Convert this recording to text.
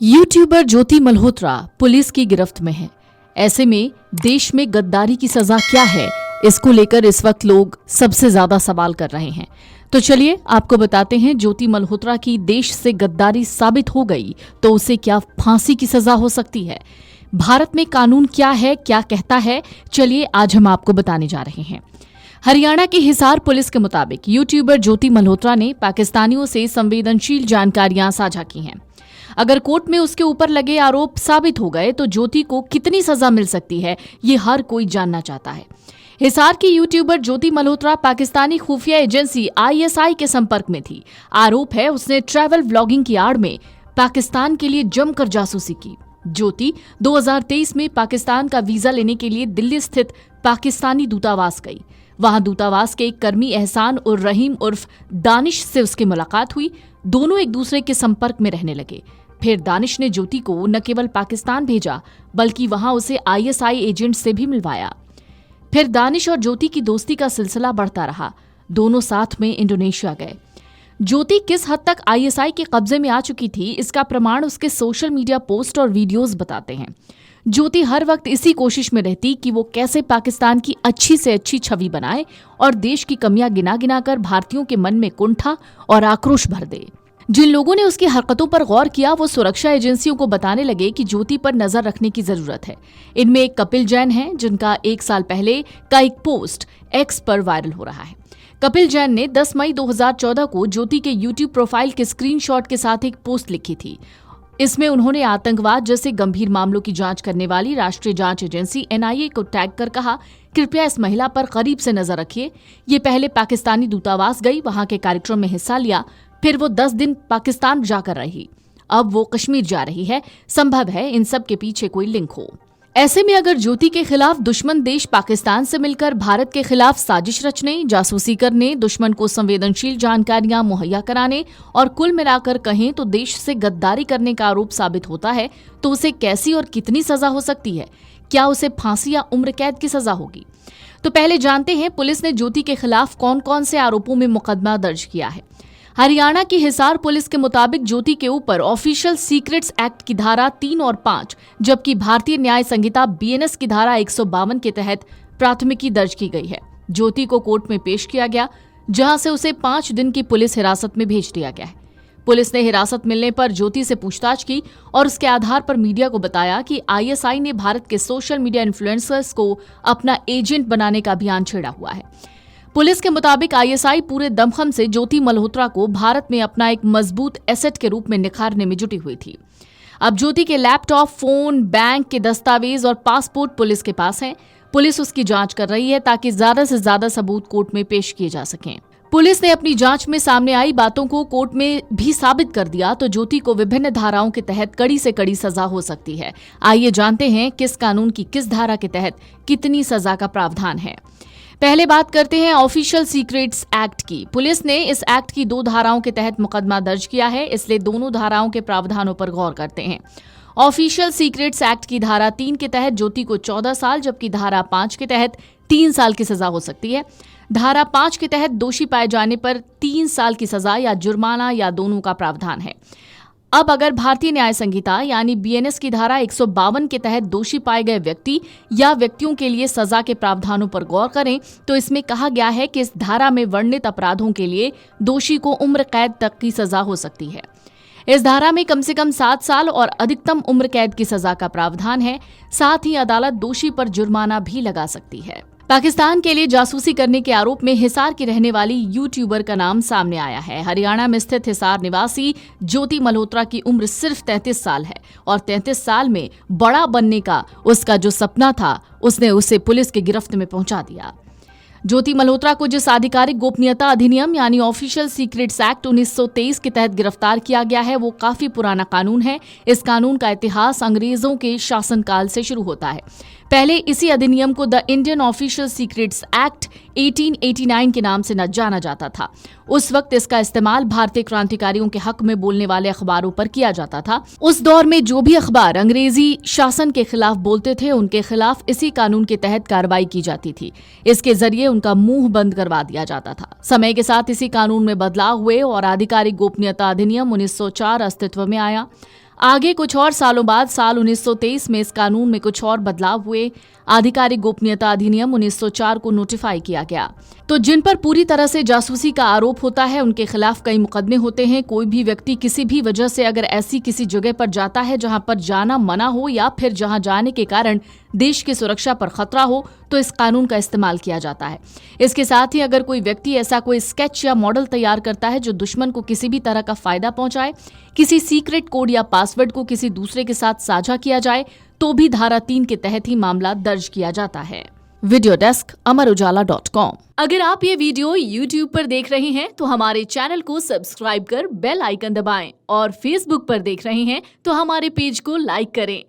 YouTuber ज्योति Malhotra police की गिरफ्त में है। ऐसे में देश में गद्दारी की सजा क्या है, इसको लेकर इस वक्त लोग सबसे ज्यादा सवाल कर रहे हैं। तो चलिए आपको बताते हैं, ज्योति मल्होत्रा की देश से गद्दारी साबित हो गई तो उसे क्या फांसी की सजा हो सकती है। भारत में कानून क्या है, क्या कहता है, चलिए आज हम आपको बताने जा रहे हैं। हरियाणा की हिसार पुलिस के मुताबिक यूट्यूबर ज्योति मल्होत्रा ने पाकिस्तानियों से संवेदनशील जानकारियां साझा की हैं। अगर कोर्ट में उसके ऊपर लगे आरोप साबित हो गए तो ज्योति को कितनी सजा मिल सकती है, ये हर कोई जानना चाहता है। हिसार की यूट्यूबर ज्योति मल्होत्रा पाकिस्तानी खुफिया एजेंसी ISI के संपर्क में थी। आरोप है उसने ट्रैवल व्लॉगिंग की आड़ में पाकिस्तान के लिए जमकर जासूसी की। ज्योति 2023 में पाकिस्तान का वीजा लेने के लिए दिल्ली स्थित पाकिस्तानी दूतावास गई। वहां दूतावास के एक कर्मी एहसान उर रहीम उर्फ दानिश से उसकी मुलाकात हुई। दोनों एक दूसरे के संपर्क में रहने लगे। फिर दानिश ने ज्योति को न केवल पाकिस्तान भेजा बल्कि वहां उसे ISI एजेंट से भी मिलवाया। फिर दानिश और ज्योति की दोस्ती का सिलसिला बढ़ता रहा। दोनों साथ में इंडोनेशिया गए। ज्योति किस हद तक ISI के कब्जे में आ चुकी थी, इसका प्रमाण उसके सोशल मीडिया पोस्ट और वीडियोस बताते हैं। ज्योति हर वक्त इसी कोशिश में रहती कि वो कैसे पाकिस्तान की अच्छी से अच्छी छवि बनाए और देश की कमियां गिना गिना कर भारतीयों के मन में कुंठा और आक्रोश भर दे। जिन लोगों ने उसकी हरकतों पर गौर किया वो सुरक्षा एजेंसियों को बताने लगे कि ज्योति पर नजर रखने की जरूरत है। इनमें एक कपिल जैन है, जिनका 1 साल पहले का एक पोस्ट X पर वायरल हो रहा है। कपिल जैन ने 10 मई 2014 को ज्योति के YouTube प्रोफाइल के स्क्रीनशॉट के साथ एक पोस्ट लिखी थी। इसमें उन्होंने आतंकवाद जैसे गंभीर मामलों की जांच करने वाली राष्ट्रीय जांच एजेंसी NIA को टैग कर कहा, कृपया इस महिला पर करीब से नजर रखिए। ये पहले पाकिस्तानी दूतावास गई, वहां के कार्यक्रम में हिस्सा लिया, फिर वो 10 दिन पाकिस्तान जाकर रही, अब वो कश्मीर जा रही है। संभव है इन सब के पीछे कोई लिंक हो। ऐसे में अगर ज्योति के खिलाफ दुश्मन देश पाकिस्तान से मिलकर भारत के खिलाफ साजिश रचने, जासूसी करने, दुश्मन को संवेदनशील जानकारियां मुहैया कराने और कुल मिलाकर कहें तो देश से गद्दारी करने का आरोप साबित होता है तो उसे कैसी और कितनी सजा हो सकती है। क्या उसे फांसी या उम्र कैद की सजा होगी? तो पहले जानते हैं पुलिस ने ज्योति के खिलाफ कौन कौन से आरोपों में मुकदमा दर्ज किया है। हरियाणा की हिसार पुलिस के मुताबिक ज्योति के ऊपर ऑफिशियल सीक्रेट्स एक्ट की धारा 3 और 5, जबकि भारतीय न्याय संहिता BNS की धारा 152 के तहत प्राथमिकी दर्ज की गई है। ज्योति को कोर्ट में पेश किया गया, जहां से उसे 5 दिन की पुलिस हिरासत में भेज दिया गया है। पुलिस ने हिरासत मिलने पर ज्योति से पूछताछ की और उसके आधार पर मीडिया को बताया कि ISI ने भारत के सोशल मीडिया इन्फ्लुएंसर्स को अपना एजेंट बनाने का अभियान छेड़ा हुआ है। पुलिस के मुताबिक ISI पूरे दमखम से ज्योति मल्होत्रा को भारत में अपना एक मजबूत एसेट के रूप में निखारने में जुटी हुई थी। अब ज्योति के लैपटॉप, फोन, बैंक के दस्तावेज और पासपोर्ट पुलिस के पास हैं। पुलिस उसकी जांच कर रही है ताकि ज्यादा से ज्यादा सबूत कोर्ट में पेश किए जा सकें। पुलिस ने अपनी जांच में सामने आई बातों को कोर्ट में भी साबित कर दिया तो ज्योति को विभिन्न धाराओं के तहत कड़ी से कड़ी सजा हो सकती है। आइए जानते हैं किस कानून की किस धारा के तहत कितनी सजा का प्रावधान है। पहले बात करते हैं ऑफिशियल सीक्रेट्स एक्ट की। पुलिस ने इस एक्ट की 2 धाराओं के तहत मुकदमा दर्ज किया है, इसलिए दोनों धाराओं के प्रावधानों पर गौर करते हैं। ऑफिशियल सीक्रेट्स एक्ट की धारा 3 के तहत ज्योति को 14 साल, जबकि धारा 5 के तहत 3 साल की सजा हो सकती है। धारा 5 के तहत दोषी पाए जाने पर 3 साल की सजा या जुर्माना या दोनों का प्रावधान है। अब अगर भारतीय न्याय संहिता यानी BNS की धारा 152 के तहत दोषी पाए गए व्यक्ति या व्यक्तियों के लिए सजा के प्रावधानों पर गौर करें तो इसमें कहा गया है कि इस धारा में वर्णित अपराधों के लिए दोषी को उम्र कैद तक की सजा हो सकती है। इस धारा में कम से कम 7 साल और अधिकतम उम्र कैद की सजा का प्रावधान है। साथ ही अदालत दोषी पर जुर्माना भी लगा सकती है। पाकिस्तान के लिए जासूसी करने के आरोप में हिसार की रहने वाली यूट्यूबर का नाम सामने आया है। हरियाणा में स्थित हिसार निवासी ज्योति मल्होत्रा की उम्र सिर्फ 33 साल है और 33 साल में बड़ा बनने का उसका जो सपना था उसने उसे पुलिस की गिरफ्त में पहुंचा दिया। ज्योति मल्होत्रा को जिस आधिकारिक गोपनीयता अधिनियम यानी ऑफिशियल सीक्रेट्स एक्ट 1923 के तहत गिरफ्तार किया गया है वो काफी पुराना कानून है। इस कानून का इतिहास अंग्रेजों के शासनकाल से शुरू होता है। पहले इसी अधिनियम को the Indian official secrets act 1889 के नाम से न जाना जाता था। उस वक्त इसका इस्तेमाल भारतीय क्रांतिकारियों के हक में बोलने वाले अखबारों पर किया जाता था। उस दौर में जो भी अखबार अंग्रेजी शासन के खिलाफ बोलते थे उनके खिलाफ इसी कानून के तहत कार्रवाई की जाती थी। इसके जरिए उनका मुंह बंद करवा दिया जाता था। समय के साथ इसी कानून में बदलाव हुए और आधिकारिक गोपनीयता अधिनियम 1904 अस्तित्व में आया। आगे कुछ और सालों बाद साल 1923 में इस कानून में कुछ और बदलाव हुए। आधिकारिक गोपनीयता अधिनियम 1904 को नोटिफाई किया गया। तो जिन पर पूरी तरह से जासूसी का आरोप होता है उनके खिलाफ कई मुकदमे होते हैं। कोई भी व्यक्ति किसी भी वजह से अगर ऐसी किसी जगह पर जाता है जहां पर जाना मना हो या फिर जहां जाने के कारण देश की सुरक्षा पर खतरा हो तो इस कानून का इस्तेमाल किया जाता है। इसके साथ ही अगर कोई व्यक्ति ऐसा कोई स्केच या मॉडल तैयार करता है जो दुश्मन को किसी भी तरह का फायदा पहुंचाए, किसी सीक्रेट कोड या पासवर्ड को किसी दूसरे के साथ साझा किया जाए, तो भी धारा 3 के तहत ही मामला दर्ज किया जाता है। वीडियो डेस्क अमरउजाला.com। अगर आप ये वीडियो YouTube पर देख रहे हैं तो हमारे चैनल को सब्सक्राइब कर बेल आइकन दबाएं और Facebook पर देख रहे हैं तो हमारे पेज को लाइक करें।